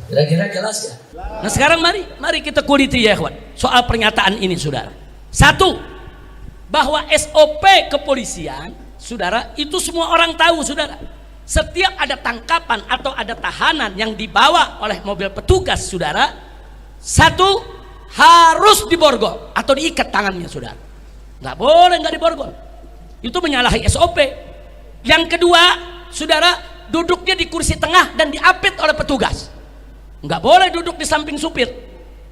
Kira-kira jelas ya? Nah sekarang mari kita kuliti ya kawan, soal pernyataan ini, saudara. 1. bahwa SOP kepolisian, saudara, itu semua orang tahu, saudara. Setiap ada tangkapan atau ada tahanan yang dibawa oleh mobil petugas, saudara, satu, harus diborgol atau diikat tangannya, saudara. Nggak boleh nggak diborgol. Itu menyalahi SOP. Yang kedua, saudara, duduknya di kursi tengah dan diapit oleh petugas. Nggak boleh duduk di samping supir.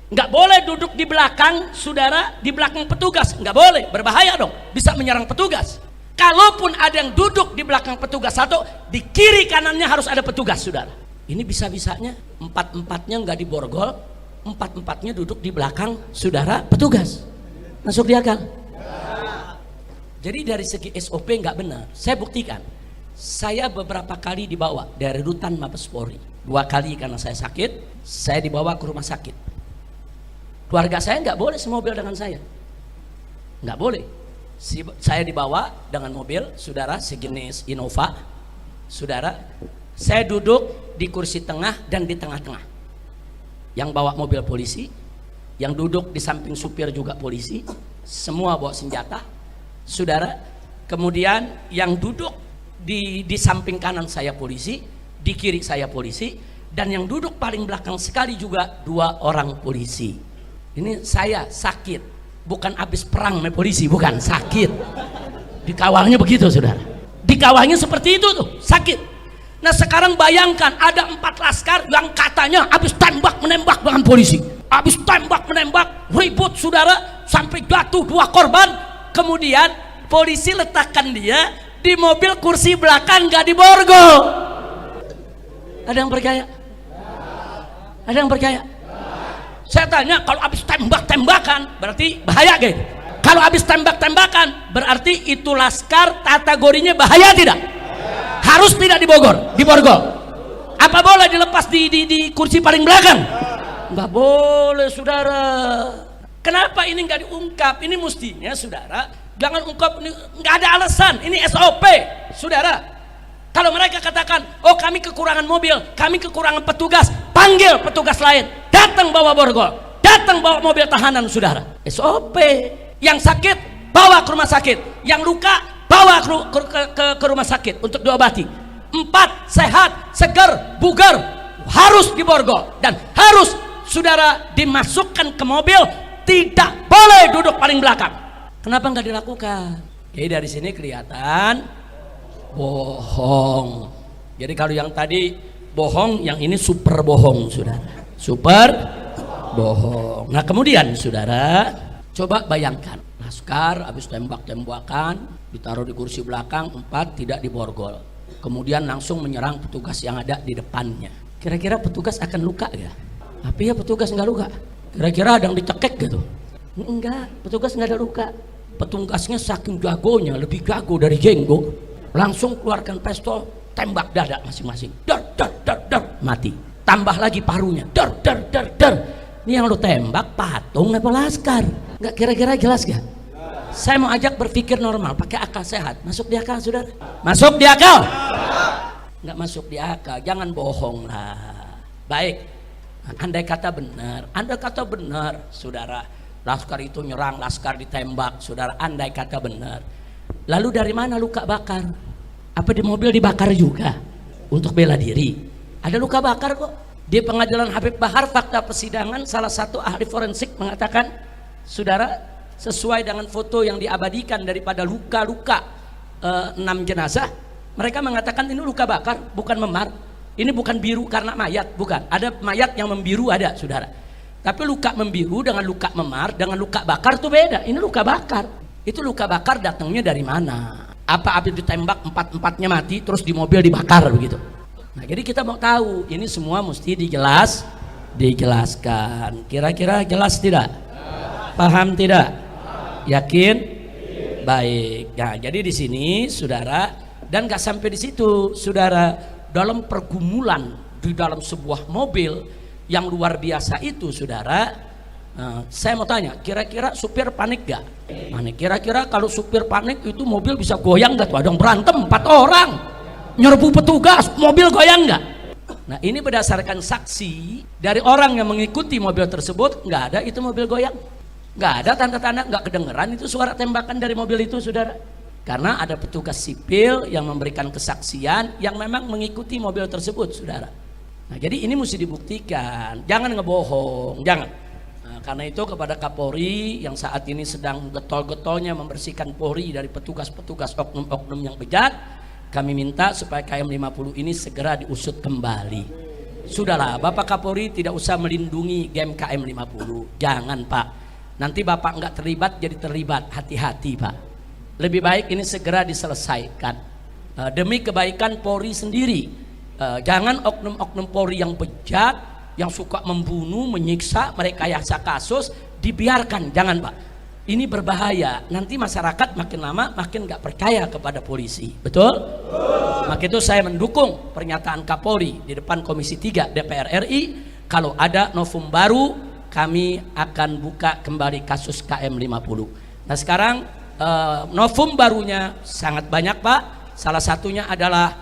Nggak boleh duduk di belakang, saudara, di belakang petugas. Nggak boleh, berbahaya dong, bisa menyerang petugas. Kalaupun ada yang duduk di belakang petugas satu, di kiri kanannya harus ada petugas, saudara. Ini bisa-bisanya empat-empatnya nggak diborgol, empat-empatnya duduk di belakang, saudara, petugas. Masuk di akal? Jadi dari segi SOP nggak benar. Saya buktikan. Saya beberapa kali dibawa dari rutan Mabes Polri. 2 kali karena saya sakit, saya dibawa ke rumah sakit. Keluarga saya nggak boleh semobil dengan saya, nggak boleh. Saya dibawa dengan mobil, saudara, sejenis Innova, saudara. Saya duduk di kursi tengah dan di tengah-tengah. Yang bawa mobil polisi, yang duduk di samping supir juga polisi, semua bawa senjata, saudara. Kemudian yang duduk di samping kanan saya polisi, di kiri saya polisi, dan yang duduk paling belakang sekali juga 2 orang polisi. Ini saya sakit, bukan habis perang sama polisi, bukan, sakit. Dikawalnya begitu, saudara. Dikawalnya seperti itu tuh, sakit. Nah sekarang bayangkan ada 4 laskar yang katanya habis tembak menembak dengan polisi, habis tembak menembak, ribut, saudara, sampai jatuh 2 korban. Kemudian polisi letakkan dia di mobil kursi belakang, gak diborgol. Ada yang percaya? Ada yang percaya? Saya tanya, kalau habis tembak-tembakan berarti bahaya, guys. Kalau habis tembak-tembakan berarti itu laskar kategorinya bahaya tidak? Harus tidak diborgol. Apa boleh dilepas di kursi paling belakang? Nggak boleh, saudara. Kenapa ini nggak diungkap? Ini mestinya, saudara, jangan ungkap, ini nggak ada alasan. Ini SOP, saudara. Kalau mereka katakan, oh kami kekurangan mobil, kami kekurangan petugas, panggil petugas lain, datang bawa borgol, datang bawa mobil tahanan, saudara. SOP. Yang sakit bawa ke rumah sakit, yang luka bawa ke rumah sakit untuk diobati. 4, sehat, segar, bugar, harus diborgol dan harus, saudara, dimasukkan ke mobil, tidak boleh duduk paling belakang. Kenapa nggak dilakukan? Jadi dari sini kelihatan bohong. Jadi kalau yang tadi bohong, yang ini super bohong, saudara. Super bohong. Nah kemudian, saudara, coba bayangkan, laskar habis tembak-tembakan, ditaruh di kursi belakang, 4 tidak diborgol. Kemudian langsung menyerang petugas yang ada di depannya. Kira-kira petugas akan luka ya? Tapi ya petugas nggak luka. Kira-kira ada yang dicekek gitu? Enggak, petugas nggak ada luka. Petugasnya saking jagonya, lebih jago dari jenggo, langsung keluarkan pistol, tembak dada masing-masing, dar, mati. Tambah lagi parunya, dar. Ini yang lu tembak patung apa laskar? Nggak, kira-kira jelas gak? Saya mau ajak berpikir normal, pakai akal sehat. Masuk di akal, saudara? Masuk di akal? Nggak masuk di akal, jangan bohong lah. Baik, andai kata benar, saudara, laskar itu nyerang, laskar ditembak, saudara, andai kata benar. Lalu dari mana luka bakar? Apa di mobil dibakar juga untuk bela diri? Ada luka bakar kok. Di pengadilan Habib Bahar, fakta persidangan, salah satu ahli forensik mengatakan, saudara, sesuai dengan foto yang diabadikan daripada luka-luka 6 jenazah, mereka mengatakan ini luka bakar, bukan memar. Ini bukan biru karena mayat, bukan. Ada mayat yang membiru, ada, saudara. Tapi luka membiru dengan luka memar dengan luka bakar itu beda. Ini luka bakar. Itu luka bakar datangnya dari mana? Apa habis ditembak 4-4-nya mati terus di mobil dibakar begitu? Nah, jadi kita mau tahu, ini semua mesti dijelaskan. Kira-kira jelas tidak? Paham tidak? Yakin? Baik. Nah, jadi di sini, saudara, dan gak sampai di situ, saudara, dalam pergumulan di dalam sebuah mobil yang luar biasa itu, saudara. Saya mau tanya, kira-kira supir panik gak? Panik. Kira-kira kalau supir panik itu mobil bisa goyang gak tuh? Ada yang berantem 4 orang, nyerbu petugas, mobil goyang gak? Nah ini berdasarkan saksi dari orang yang mengikuti mobil tersebut, nggak ada itu mobil goyang, Nggak ada tanda-tanda, nggak kedengeran itu suara tembakan dari mobil itu, saudara. Karena ada petugas sipil yang memberikan kesaksian yang memang mengikuti mobil tersebut, saudara. Nah, jadi ini mesti dibuktikan, jangan ngebohong, jangan. Nah, karena itu kepada Kapolri yang saat ini sedang getol-getolnya membersihkan Polri dari petugas-petugas oknum-oknum yang bejat, kami minta supaya KM 50 ini segera diusut kembali. Sudahlah, Bapak Kapolri tidak usah melindungi game KM 50, jangan Pak. Nanti Bapak nggak terlibat jadi terlibat, hati-hati Pak. Lebih baik ini segera diselesaikan demi kebaikan Polri sendiri. Jangan oknum-oknum Polri yang bejat, yang suka membunuh, menyiksa, merekayasa kasus dibiarkan, jangan Pak. Ini berbahaya, nanti masyarakat makin lama makin nggak percaya kepada polisi, betul? Maka itu saya mendukung pernyataan Kapolri di depan Komisi 3 DPR RI. Kalau ada novum baru, kami akan buka kembali kasus KM 50. Nah sekarang novum barunya sangat banyak Pak. Salah satunya adalah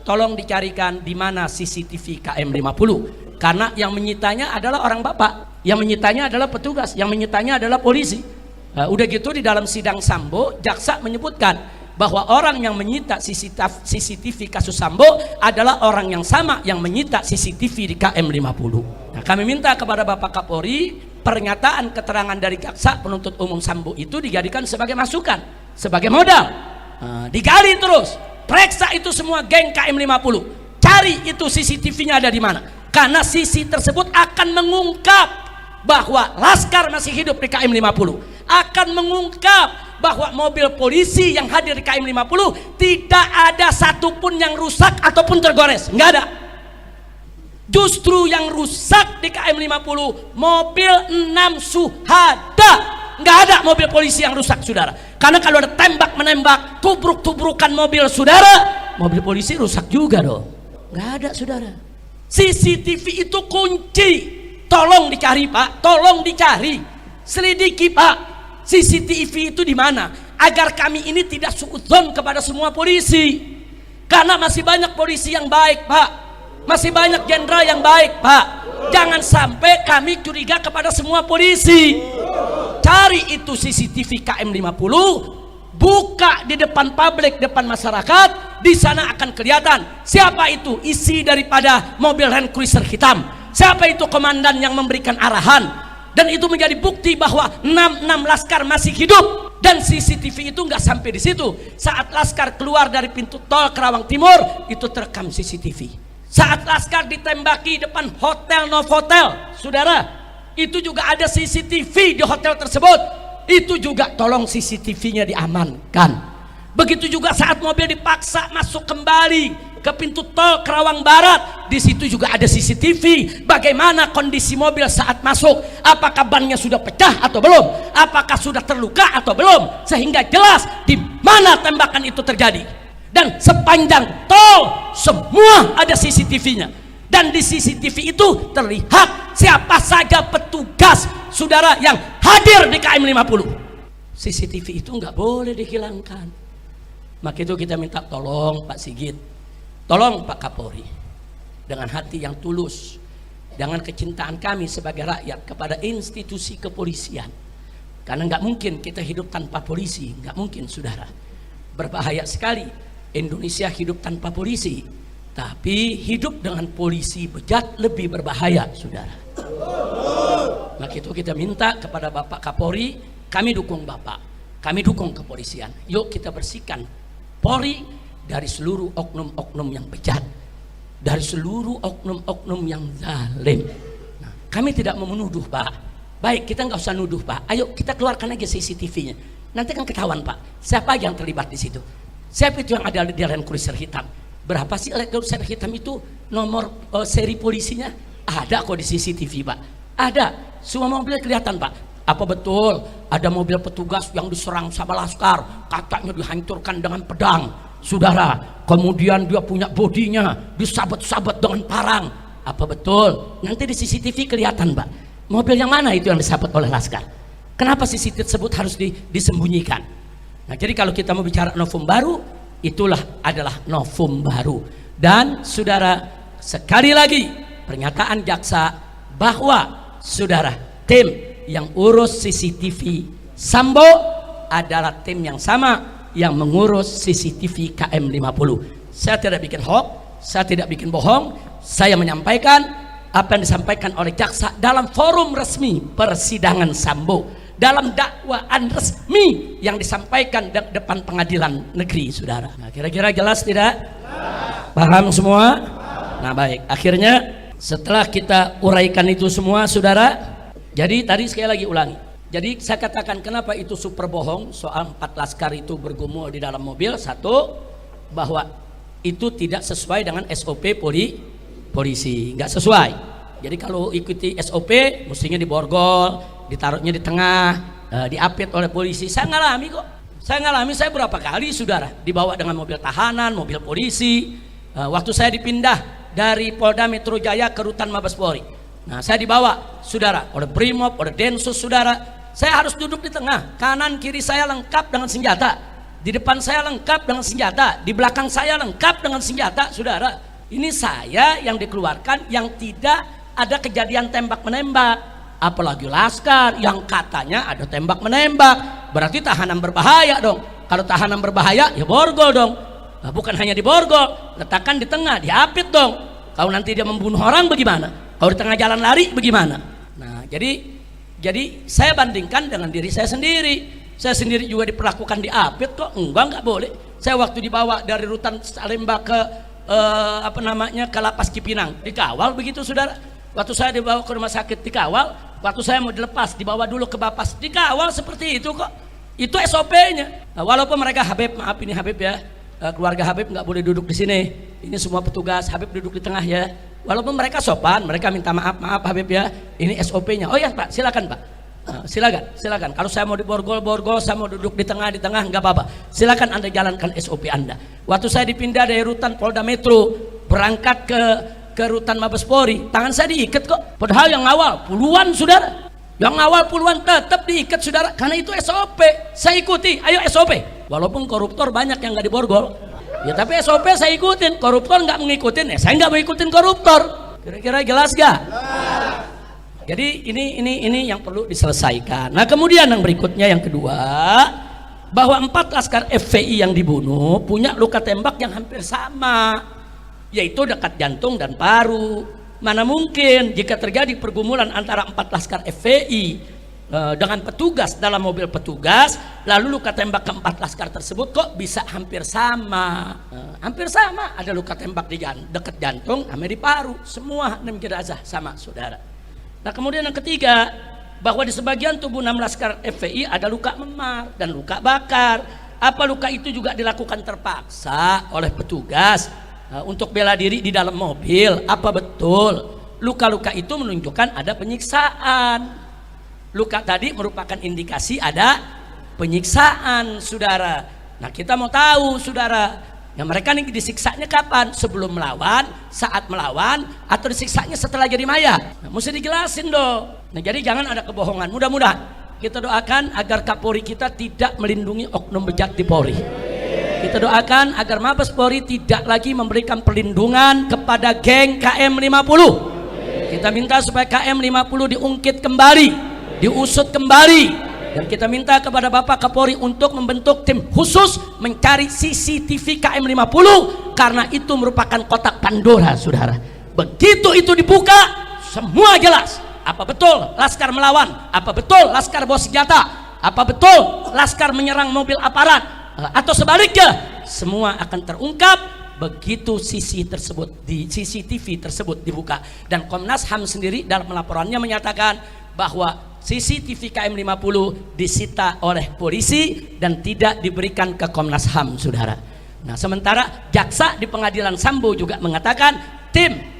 tolong dicarikan di mana CCTV KM 50. Karena yang menyitanya adalah orang Bapak, yang menyitanya adalah petugas, yang menyitanya adalah polisi. Udah gitu di dalam sidang Sambo, jaksa menyebutkan bahwa orang yang menyita CCTV kasus Sambo adalah orang yang sama yang menyita CCTV di KM 50. Nah, kami minta kepada Bapak Kapolri pernyataan keterangan dari jaksa penuntut umum Sambo itu dijadikan sebagai masukan, sebagai modal. Digali terus, periksa itu semua geng KM 50, cari itu CCTV-nya ada di mana, karena CC tersebut akan mengungkap bahwa Laskar masih hidup di KM 50, akan mengungkap bahwa mobil polisi yang hadir di KM 50 tidak ada satupun yang rusak ataupun tergores, nggak ada. Justru yang rusak di KM 50 mobil 6 Suhada, nggak ada mobil polisi yang rusak, saudara. Karena kalau ada tembak menembak, tubruk-tubrukan mobil saudara, mobil polisi rusak juga dong. Nggak ada, saudara. CCTV itu kunci, tolong dicari Pak, tolong dicari, selidiki Pak. CCTV itu di mana? Agar kami ini tidak suudzon kepada semua polisi. Karena masih banyak polisi yang baik Pak, masih banyak jenderal yang baik Pak. Jangan sampai kami curiga kepada semua polisi. Cari itu CCTV KM 50, buka di depan publik, depan masyarakat. Di sana akan kelihatan siapa itu isi daripada mobil Land Cruiser hitam, siapa itu komandan yang memberikan arahan. Dan itu menjadi bukti bahwa 6 Laskar masih hidup. Dan CCTV itu nggak sampai di situ. Saat Laskar keluar dari pintu tol Kerawang Timur, itu terekam CCTV. Saat Laskar ditembaki depan hotel Novotel, saudara, itu juga ada CCTV di hotel tersebut. Itu juga tolong CCTV-nya diamankan. Begitu juga saat mobil dipaksa masuk kembali ke pintu tol Kerawang Barat, di situ juga ada CCTV. Bagaimana kondisi mobil saat masuk? Apakah bannya sudah pecah atau belum? Apakah sudah terluka atau belum? Sehingga jelas di mana tembakan itu terjadi. Dan sepanjang tol semua ada CCTV-nya. Dan di CCTV itu terlihat siapa saja petugas saudara yang hadir di KM 50. CCTV itu nggak boleh dihilangkan. Maka itu kita minta tolong Pak Sigit, tolong Pak Kapolri, dengan hati yang tulus, dengan kecintaan kami sebagai rakyat kepada institusi kepolisian. Karena nggak mungkin kita hidup tanpa polisi, nggak mungkin, saudara. Berbahaya sekali Indonesia hidup tanpa polisi. Tapi hidup dengan polisi bejat lebih berbahaya, saudara. Maka itu kita minta kepada Bapak Kapolri, kami dukung Bapak, kami dukung kepolisian. Yuk kita bersihkan Polri dari seluruh oknum-oknum yang bejat, dari seluruh oknum-oknum yang zalim. Nah, kami tidak mau menuduh Pak. Baik, kita nggak usah nuduh Pak. Ayo kita keluarkan aja CCTV-nya. Nanti kan ketahuan Pak, siapa yang terlibat di situ. Siapa itu yang ada di Land Cruiser hitam? Berapa sih Land Cruiser hitam itu nomor seri polisinya? Ada kok di CCTV Pak. Ada, semua mobil kelihatan Pak. Apa betul ada mobil petugas yang diserang sama Laskar, katanya dihancurkan dengan pedang, saudara? Kemudian dia punya bodinya disabet-sabet dengan parang. Apa betul? Nanti di CCTV kelihatan Pak. Mobil yang mana itu yang disabet oleh Laskar? Kenapa CCTV tersebut harus disembunyikan? Nah, jadi kalau kita mau bicara novum baru, itulah adalah novum baru. Dan saudara, sekali lagi pernyataan jaksa bahwa saudara tim yang urus CCTV Sambo adalah tim yang sama yang mengurus CCTV KM 50. Saya tidak bikin hoax, saya tidak bikin bohong, saya menyampaikan apa yang disampaikan oleh jaksa dalam forum resmi persidangan Sambo, dalam dakwaan resmi yang disampaikan di depan pengadilan negeri, saudara. Nah, kira-kira jelas tidak? Paham semua? Nah, baik. Akhirnya setelah kita uraikan itu semua, saudara, jadi tadi sekali lagi ulangi. Jadi saya katakan kenapa itu super bohong soal 4 laskar itu bergumul di dalam mobil. Satu, bahwa itu tidak sesuai dengan SOP polisi, nggak sesuai. Jadi kalau ikuti SOP, mestinya diborgol, ditaruhnya di tengah, diapit oleh polisi. Saya ngalami kok. Saya berapa kali, saudara, dibawa dengan mobil tahanan, mobil polisi. Waktu saya dipindah dari Polda Metro Jaya ke Rutan Mabes Polri. Nah, saya dibawa, saudara, oleh Brimob, oleh Densus, saudara. Saya harus duduk di tengah, kanan kiri saya lengkap dengan senjata. Di depan saya lengkap dengan senjata, di belakang saya lengkap dengan senjata, saudara. Ini saya yang dikeluarkan yang tidak ada kejadian tembak menembak, apalagi laskar yang katanya ada tembak menembak. Berarti tahanan berbahaya dong. Kalau tahanan berbahaya ya borgol dong. Nah, bukan hanya diborgol, letakkan di tengah, diapit dong. Kalau nanti dia membunuh orang bagaimana? Kalau di tengah jalan lari bagaimana? Nah, jadi saya bandingkan dengan diri saya sendiri. Saya sendiri juga diperlakukan diapit kok. Enggak boleh. Saya waktu dibawa dari Rutan Salemba ke ke Lapas Cipinang, dikawal begitu, saudara. Waktu saya dibawa ke rumah sakit dikawal. Waktu saya mau dilepas, dibawa dulu ke Bapas, dikawal seperti itu kok. Itu SOP-nya. Nah, walaupun mereka Habib, maaf ini Habib ya, keluarga Habib nggak boleh duduk di sini. Ini semua petugas, Habib duduk di tengah ya. Walaupun mereka sopan, mereka minta maaf Habib ya. Ini SOP-nya. Oh ya Pak, silakan Pak. Silakan. Kalau saya mau diborgol, saya mau duduk di tengah nggak apa-apa. Silakan Anda jalankan SOP Anda. Waktu saya dipindah dari Rutan Polda Metro berangkat ke Rutan Mabes Polri, tangan saya diikat kok. Padahal yang ngawal puluhan, saudara. Yang ngawal puluhan tetap diikat, saudara. Karena itu SOP. Saya ikuti. Ayo SOP. Walaupun koruptor banyak yang nggak diborgol, ya tapi SOP saya ikutin. Koruptor nggak mengikutin, saya nggak mau ikutin koruptor. Kira-kira jelas gak? Jadi ini yang perlu diselesaikan. Nah, kemudian yang berikutnya, yang kedua, bahwa 4 laskar FPI yang dibunuh punya luka tembak yang hampir sama, yaitu dekat jantung dan paru. Mana mungkin jika terjadi pergumulan antara 4 laskar FPI dengan petugas dalam mobil petugas, lalu luka tembak ke-4 laskar tersebut kok bisa hampir sama? Hampir sama, ada luka tembak di dekat jantung sama di paru, semua 6 jenazah sama, saudara. Nah, kemudian yang ketiga, bahwa di sebagian tubuh 6 laskar FPI ada luka memar dan luka bakar. Apa luka itu juga dilakukan terpaksa oleh petugas untuk bela diri di dalam mobil? Apa betul luka-luka itu menunjukkan ada penyiksaan? Luka tadi merupakan indikasi ada penyiksaan, saudara. Nah, kita mau tahu, saudara, ya mereka ini disiksanya kapan? Sebelum melawan, saat melawan, atau disiksanya setelah jadi mayat? Nah, mesti dijelasin dong. Nah, jadi jangan ada kebohongan. Mudah-mudahan kita doakan agar Kapolri kita tidak melindungi oknum bejat di Polri. Kita doakan agar Mabes Polri tidak lagi memberikan perlindungan kepada geng KM 50. Kita minta supaya KM 50 diungkit kembali, diusut kembali. Dan kita minta kepada Bapak Kapolri untuk membentuk tim khusus mencari CCTV KM 50, karena itu merupakan kotak Pandora, saudara. Begitu itu dibuka, semua jelas. Apa betul laskar melawan? Apa betul laskar bawa senjata? Apa betul laskar menyerang mobil aparat? Atau sebaliknya, semua akan terungkap begitu CCTV tersebut dibuka. Dan Komnas HAM sendiri dalam laporannya menyatakan bahwa CCTV KM 50 disita oleh polisi dan tidak diberikan ke Komnas HAM, saudara. Nah, sementara jaksa di pengadilan Sambo juga mengatakan tim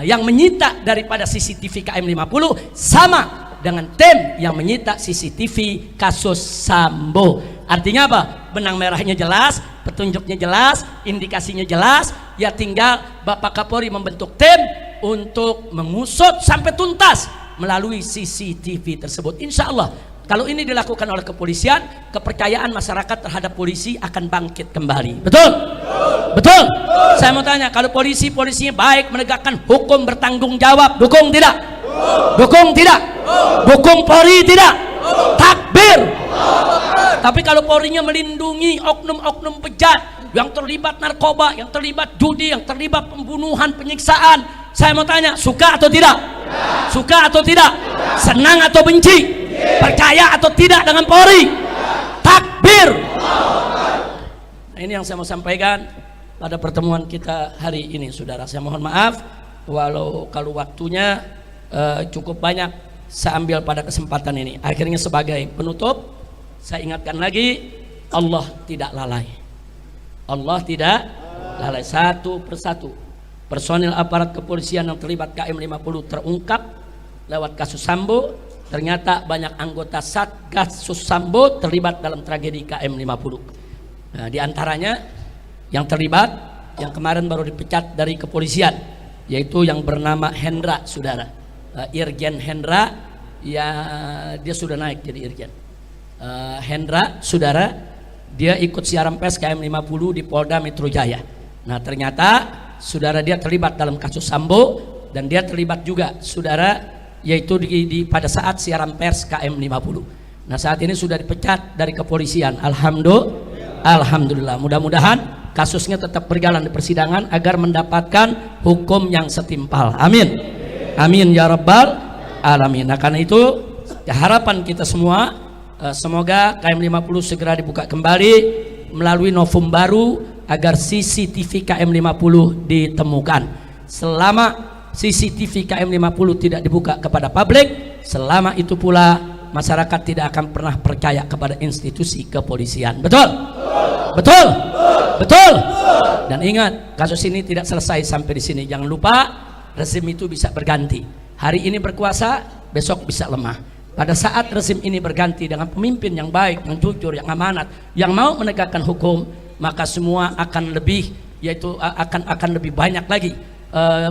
yang menyita daripada CCTV KM 50 sama dengan tim yang menyita CCTV kasus Sambo. Artinya apa? Benang merahnya jelas, petunjuknya jelas, indikasinya jelas. Ya tinggal Bapak Kapolri membentuk tim untuk mengusut sampai tuntas melalui CCTV tersebut. Insya Allah kalau ini dilakukan oleh kepolisian, kepercayaan masyarakat terhadap polisi akan bangkit kembali. Betul? Betul? Saya mau tanya, kalau polisinya baik, menegakkan hukum, bertanggung jawab, dukung tidak? Dukung tidak? Dukung Polri tidak? Takbir. Tapi kalau Polrinya melindungi oknum-oknum bejat yang terlibat narkoba, yang terlibat judi, yang terlibat pembunuhan, penyiksaan, saya mau tanya, suka atau tidak? Suka atau tidak? Senang atau benci? Percaya atau tidak dengan Polri? Takbir. Nah, ini yang saya mau sampaikan pada pertemuan kita hari ini, saudara. Saya mohon maaf kalau waktunya cukup banyak saya ambil pada kesempatan ini. Akhirnya sebagai penutup, saya ingatkan lagi, Allah tidak lalai. Allah tidak lalai. Satu persatu personil aparat kepolisian yang terlibat KM50 terungkap lewat kasus Sambo. Ternyata banyak anggota Satgasus Sambo terlibat dalam tragedi KM50. Nah, di antaranya yang terlibat, yang kemarin baru dipecat dari kepolisian, yaitu yang bernama Hendra, saudara. Irjen Hendra, ya dia sudah naik jadi Irjen. Hendra, saudara, dia ikut siaran pers KM50 di Polda Metro Jaya. Nah, ternyata saudara dia terlibat dalam kasus Sambo, dan dia terlibat juga, saudara, yaitu pada saat siaran pers KM50. Nah, saat ini sudah dipecat dari kepolisian. Alhamdulillah. Mudah-mudahan kasusnya tetap berjalan di persidangan agar mendapatkan hukum yang setimpal. Amin. Amin ya rabbal alamin. Nah, karena itu harapan kita semua, semoga KM50 segera dibuka kembali melalui novum baru agar CCTV KM50 ditemukan. Selama CCTV KM50 tidak dibuka kepada publik, selama itu pula masyarakat tidak akan pernah percaya kepada institusi kepolisian. Betul? Betul? Betul? Dan ingat, kasus ini tidak selesai sampai di sini. Jangan lupa, rezim itu bisa berganti. Hari ini berkuasa, besok bisa lemah. Pada saat rezim ini berganti dengan pemimpin yang baik, yang jujur, yang amanat, yang mau menegakkan hukum, maka semua akan lebih, yaitu akan lebih banyak lagi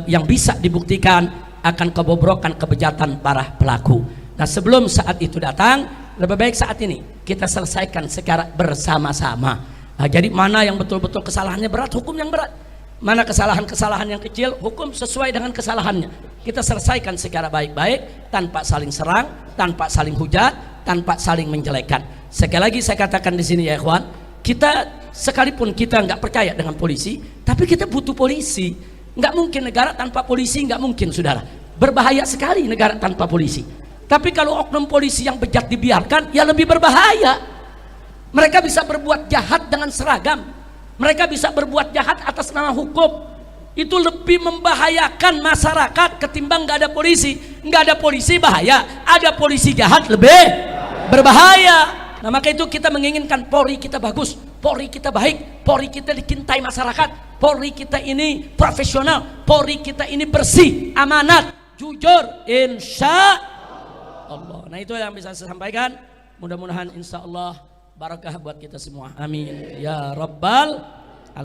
yang bisa dibuktikan akan kebobrokan kebejatan para pelaku. Nah, sebelum saat itu datang, lebih baik saat ini kita selesaikan secara bersama-sama. Nah, jadi mana yang betul-betul kesalahannya berat, hukum yang berat. Mana kesalahan-kesalahan yang kecil, hukum sesuai dengan kesalahannya. Kita selesaikan secara baik-baik, tanpa saling serang, tanpa saling hujat, tanpa saling menjelekkan. Sekali lagi saya katakan di sini ya ikhwan, kita sekalipun kita nggak percaya dengan polisi, tapi kita butuh polisi. Nggak mungkin negara tanpa polisi, nggak mungkin, saudara. Berbahaya sekali negara tanpa polisi. Tapi kalau oknum polisi yang bejat dibiarkan, ya lebih berbahaya. Mereka bisa berbuat jahat dengan seragam, mereka bisa berbuat jahat atas nama hukum. Itu lebih membahayakan masyarakat ketimbang nggak ada polisi. Nggak ada polisi bahaya, ada polisi jahat lebih berbahaya. Nah, maka itu kita menginginkan Polri kita bagus, Polri kita baik, Polri kita dicintai masyarakat, Polri kita ini profesional, Polri kita ini bersih, amanat, jujur, insya Allah. Nah, itu yang bisa saya sampaikan. Mudah-mudahan insya Allah barakah buat kita semua. Amin ya rabbal